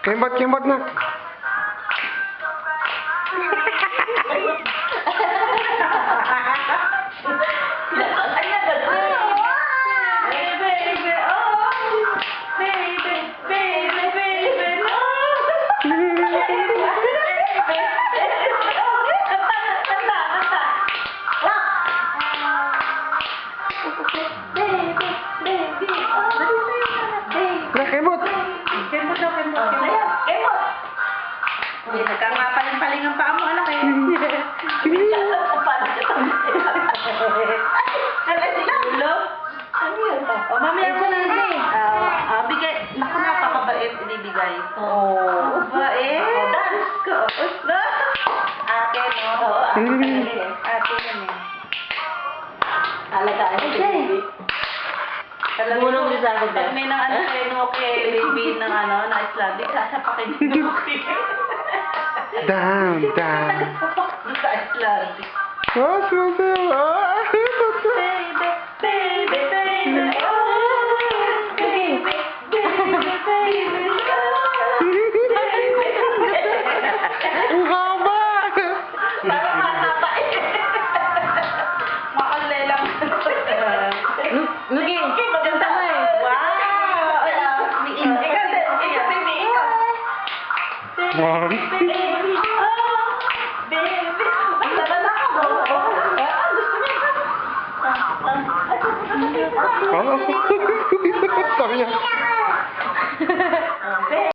Kembot na. Kembot. Hindi, nagkakapaling-paling ang paa mo, anak eh. Ulo? Ano yun? O, mamaya mo na rin. Bigay. Naku, napakabait inibigay. Oo. Bait. Dance ko. Ate, no? Ate yan eh. Alagaan si baby. Bunong din sa akin, Pag may nang ano kayo kay baby ng ano, na Islamic, sasapakin nyo kayo. Down. Sa Islamic. Oh, sumasayaw. Ah, Baby, baby, baby, oh, baby, baby, baby, Ang haba. parang mahaba eh. Makalay lang. Nugi, kanta mo eh. Wow! Ikaw din, baby, ikaw. Mom. Baby, oh, baby. Ay, laban ako. Gusto niya. Oh. Sabi niya. Baby.